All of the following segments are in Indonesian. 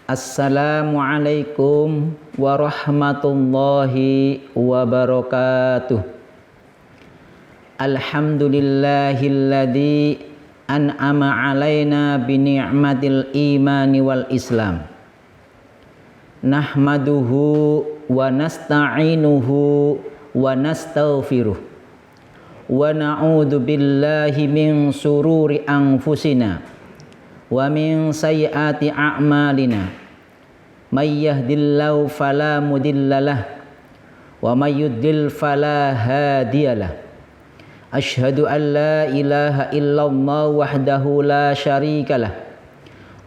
Assalamualaikum warahmatullahi wabarakatuh. Alhamdulillahilladzi an'ama alaina bi ni'matil imani wal islam. Nahmaduhu wa nasta'inuhu wa nastaghfiruh. Wa na'udzu billahi min sururi anfusina wa min sayyiati a'malina. May yahdihillahu fala mudhillalah wa may yudlil fala hadiyalah. Asyhadu an la ilaha illallah wahdahu la syarikalah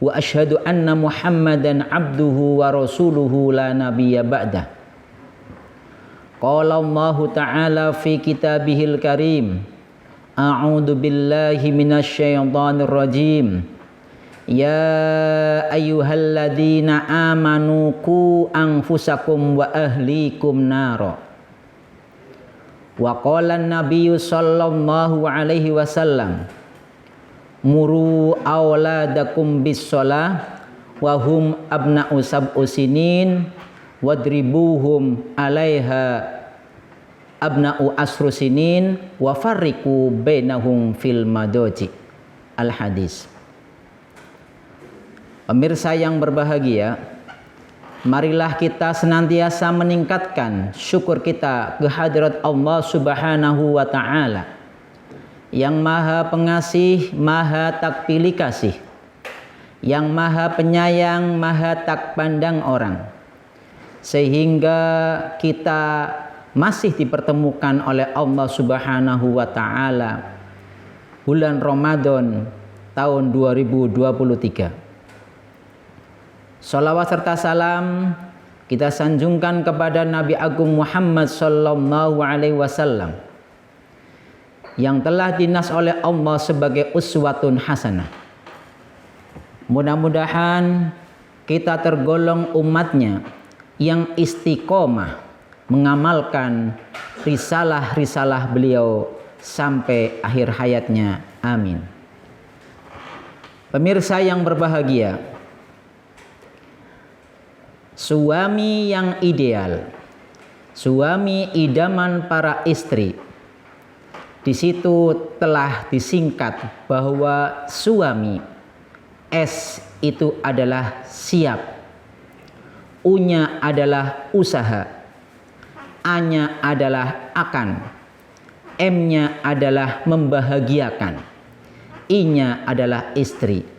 wa asyhadu anna Muhammadan abduhu wa rasuluhu la nabiyya ba'dah. Qala Allah ta'ala fi kitabihil karim. A'udzu billahi minasy syaithanir rajim. Ya ayyuhalladzina amanu qu anfusakum wa ahlikum nara. Wa qala an-nabiyyu sallallahu alaihi wasallam muru auladakum bis-shalah wa hum abna'u sab'u sinin wadribuhum 'alaiha abna'u asru sinin wa farriqu bainahum fil madaji. Al-hadis. Pemirsa yang berbahagia, marilah kita senantiasa meningkatkan syukur kita kehadirat Allah Subhanahu wa ta'ala yang maha pengasih, maha tak pilih kasih, yang maha penyayang, maha tak pandang orang, sehingga kita masih dipertemukan oleh Allah Subhanahu wa ta'ala bulan Ramadan tahun 2023. Salawat serta salam kita sanjungkan kepada Nabi Agung Muhammad sallallahu alaihi wasallam yang telah dinas oleh Allah sebagai uswatun hasanah. Mudah-mudahan kita tergolong umatnya yang istiqomah mengamalkan risalah-risalah beliau sampai akhir hayatnya. Amin. Pemirsa yang berbahagia, suami yang ideal, suami idaman para istri, di situ telah disingkat bahwa suami S itu adalah siap, U-nya adalah usaha, A-nya adalah akan, M-nya adalah membahagiakan, I-nya adalah istri.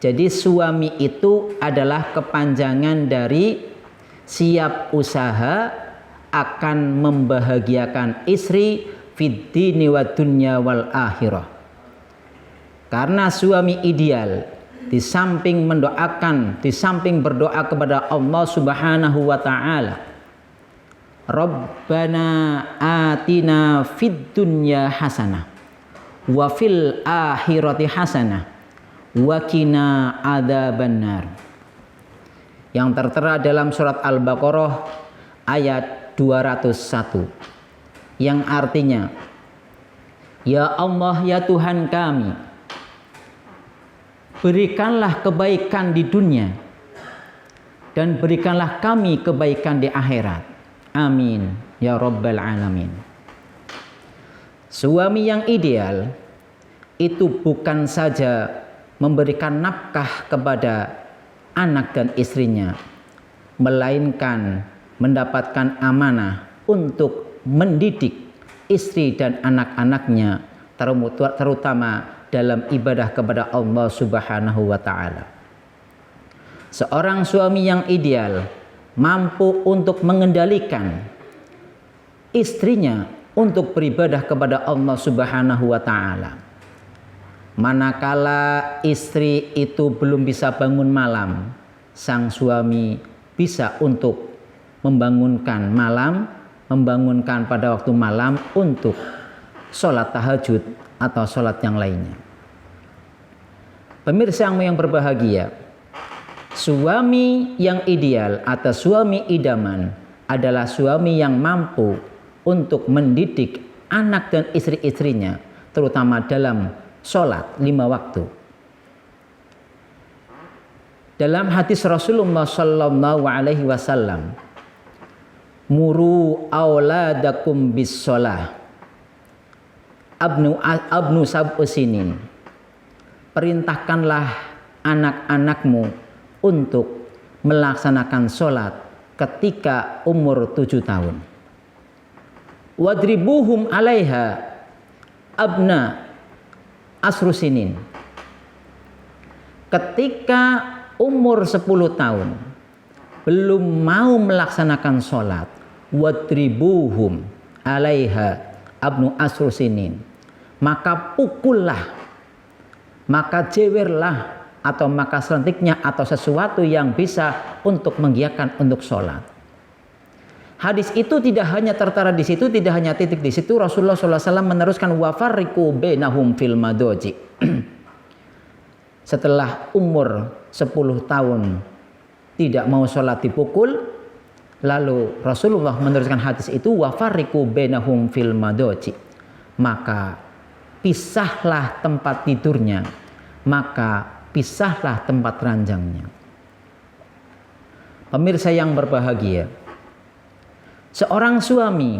Jadi suami itu adalah kepanjangan dari siap usaha akan membahagiakan istri fid dini wa dunya wal akhirah. Karena suami ideal di samping mendoakan, di samping berdoa kepada Allah Subhanahu wa taala, Rabbana atina fid dunya hasanah wa fil akhirati hasanah wa qina adzabannar, yang tertera dalam surat Al-Baqarah ayat 201, yang artinya, ya Allah, ya Tuhan kami, berikanlah kebaikan di dunia dan berikanlah kami kebaikan di akhirat. Amin ya rabbal alamin. Suami yang ideal itu bukan saja memberikan nafkah kepada anak dan istrinya, melainkan mendapatkan amanah untuk mendidik istri dan anak-anaknya, terutama dalam ibadah kepada Allah Subhanahu wa ta'ala. Seorang suami yang ideal mampu untuk mengendalikan istrinya untuk beribadah kepada Allah Subhanahu wa ta'ala. Manakala istri itu belum bisa bangun malam, sang suami bisa untuk membangunkan malam, membangunkan pada waktu malam untuk sholat tahajud atau sholat yang lainnya. Pemirsa yang berbahagia, suami yang ideal atau suami idaman adalah suami yang mampu untuk mendidik anak dan istri-istrinya, terutama dalam sholat 5 waktu. Dalam hadis Rasulullah sallallahu alaihi wasallam, muru auladakum bis shalah abnu sab'u sinin. Perintahkanlah anak-anakmu untuk melaksanakan sholat ketika umur 7 tahun. Wadribuhum alaiha abna asru sinin. Ketika umur 10 tahun belum mau melaksanakan sholat, wadribuhum alaiha abnu asru sinin, maka pukullah, maka jewerlah, atau maka selentiknya atau sesuatu yang bisa untuk menggiatkan untuk sholat. Hadis itu tidak hanya tertara di situ, tidak hanya titik di situ. Rasulullah SAW meneruskan wafarriqu bainahum fil madoji. Setelah umur 10 tahun tidak mau sholat dipukul, lalu Rasulullah meneruskan hadis itu wafarriqu bainahum fil madoji, maka pisahlah tempat tidurnya, maka pisahlah tempat ranjangnya. Pemirsa yang berbahagia, seorang suami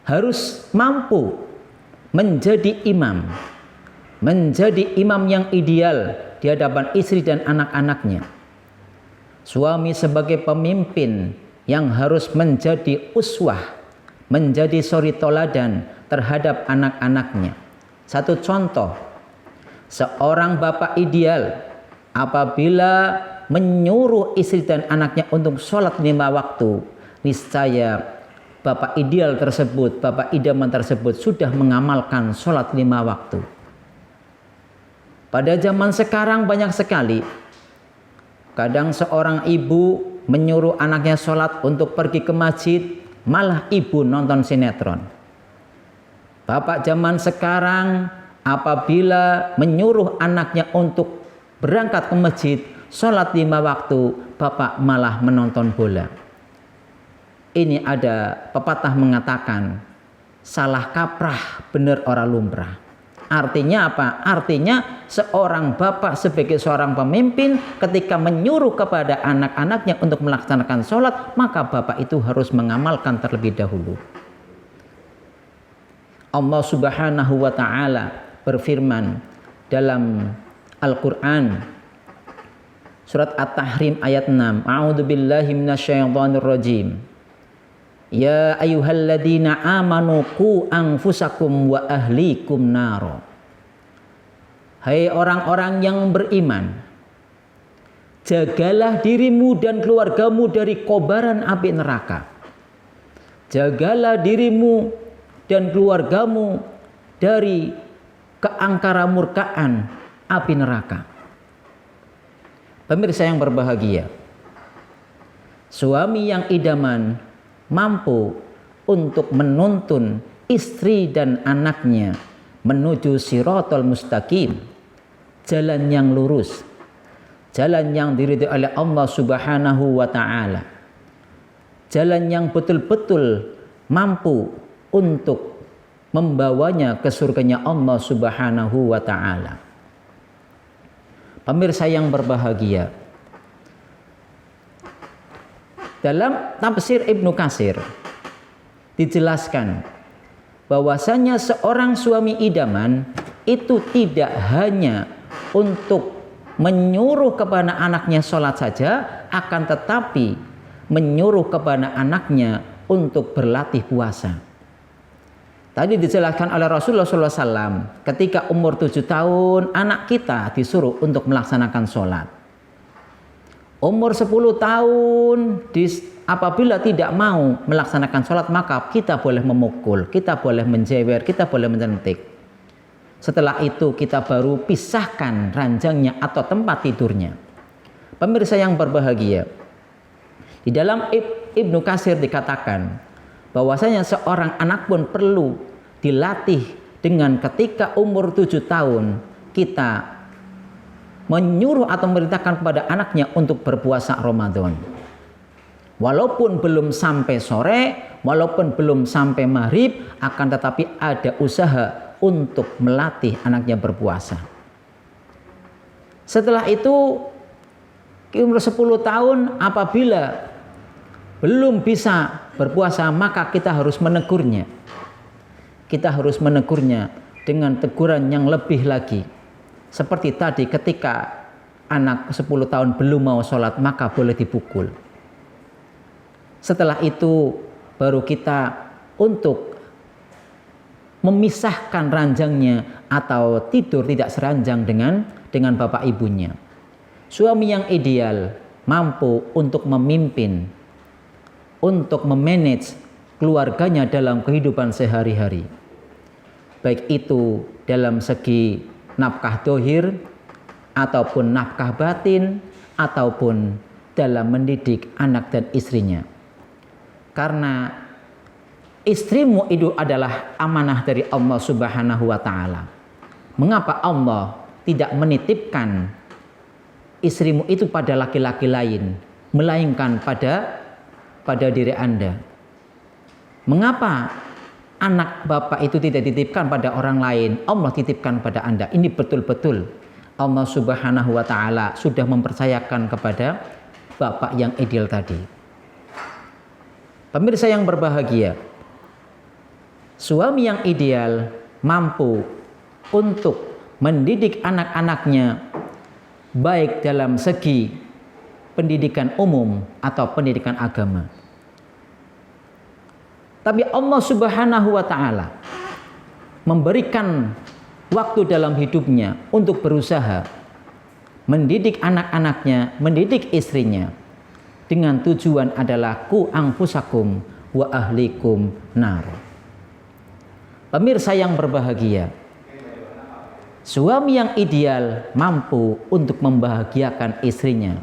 harus mampu menjadi imam yang ideal di hadapan istri dan anak-anaknya. Suami sebagai pemimpin yang harus menjadi uswah, menjadi suri toladan terhadap anak-anaknya. Satu contoh, seorang bapak ideal apabila menyuruh istri dan anaknya untuk sholat 5 waktu, niscaya bapak ideal tersebut, bapak idaman tersebut sudah mengamalkan sholat 5 waktu. Pada zaman sekarang banyak sekali, kadang seorang ibu menyuruh anaknya sholat untuk pergi ke masjid, malah ibu nonton sinetron. Bapak zaman sekarang apabila menyuruh anaknya untuk berangkat ke masjid, sholat 5 waktu, bapak malah menonton bola. Ini ada pepatah mengatakan, salah kaprah bener ora lumrah. Artinya apa? Artinya seorang bapak sebagai seorang pemimpin ketika menyuruh kepada anak-anaknya untuk melaksanakan sholat, maka bapak itu harus mengamalkan terlebih dahulu. Allah Subhanahu wa ta'ala berfirman dalam Al-Quran surat At-Tahrim ayat 6, A'udzu billahi minasyaitonir rajim. Ya ayyuhalladzina amanu qu anfusakum wa ahlikum naro. Hai orang-orang yang beriman, jagalah dirimu dan keluargamu dari kobaran api neraka. Jagalah dirimu dan keluargamu dari keangkara murkaan api neraka. Pemirsa yang berbahagia, suami yang idaman mampu untuk menuntun istri dan anaknya menuju siratal mustaqim, jalan yang lurus, jalan yang diridhai oleh Allah Subhanahu wa ta'ala, jalan yang betul-betul mampu untuk membawanya ke surganya Allah Subhanahu wa ta'ala. Pemirsa yang berbahagia, dalam tafsir Ibnu Katsir dijelaskan bahwasanya seorang suami idaman itu tidak hanya untuk menyuruh kepada anaknya sholat saja, akan tetapi menyuruh kepada anaknya untuk berlatih puasa. Tadi dijelaskan oleh Rasulullah SAW, ketika umur 7 tahun anak kita disuruh untuk melaksanakan sholat. Umur 10 tahun apabila tidak mau melaksanakan sholat, maka kita boleh memukul, kita boleh menjewer, kita boleh mencentik. Setelah itu kita baru pisahkan ranjangnya atau tempat tidurnya. Pemirsa yang berbahagia, di dalam Ibnu Katsir dikatakan bahwasanya seorang anak pun perlu dilatih dengan ketika umur 7 tahun kita menyuruh atau memerintahkan kepada anaknya untuk berpuasa Ramadan. Walaupun belum sampai sore, walaupun belum sampai maghrib, akan tetapi ada usaha untuk melatih anaknya berpuasa. Setelah itu umur 10 tahun apabila belum bisa berpuasa, maka kita harus menegurnya. Kita harus menegurnya dengan teguran yang lebih lagi. Seperti tadi ketika anak 10 tahun belum mau sholat, maka boleh dipukul. Setelah itu baru kita untuk memisahkan ranjangnya atau tidur tidak seranjang dengan bapak ibunya. Suami yang ideal mampu untuk memimpin, untuk memanage keluarganya dalam kehidupan sehari-hari. Baik itu dalam segi nafkah dohir, ataupun nafkah batin, ataupun dalam mendidik anak dan istrinya. Karena istrimu itu adalah amanah dari Allah Subhanahu wa ta'ala. Mengapa Allah tidak menitipkan istrimu itu pada laki-laki lain, melainkan pada diri Anda? Mengapa anak bapak itu tidak dititipkan pada orang lain, Allah titipkan pada Anda? Ini betul-betul Allah Subhanahu wa ta'ala sudah mempercayakan kepada bapak yang ideal tadi. Pemirsa yang berbahagia, suami yang ideal mampu untuk mendidik anak-anaknya baik dalam segi pendidikan umum atau pendidikan agama. Tapi Allah Subhanahu wa ta'ala memberikan waktu dalam hidupnya untuk berusaha mendidik anak-anaknya, mendidik istrinya dengan tujuan adalah ku anfusakum wa ahlikum nar. Pemirsa yang berbahagia, suami yang ideal mampu untuk membahagiakan istrinya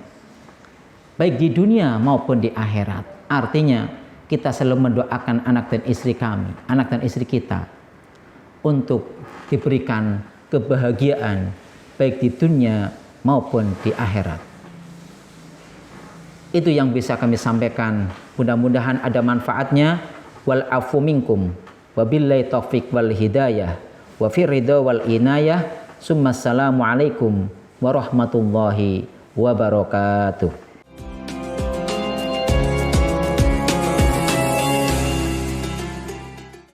baik di dunia maupun di akhirat. Artinya kita selalu mendoakan anak dan istri kami, anak dan istri kita untuk diberikan kebahagiaan baik di dunia maupun di akhirat. Itu yang bisa kami sampaikan. Mudah-mudahan ada manfaatnya. Wal afu minkum wabillahi taufiq wal hidayah wa fir ridha wal inayah. Summa assalamu alaikum warahmatullahi wabarakatuh.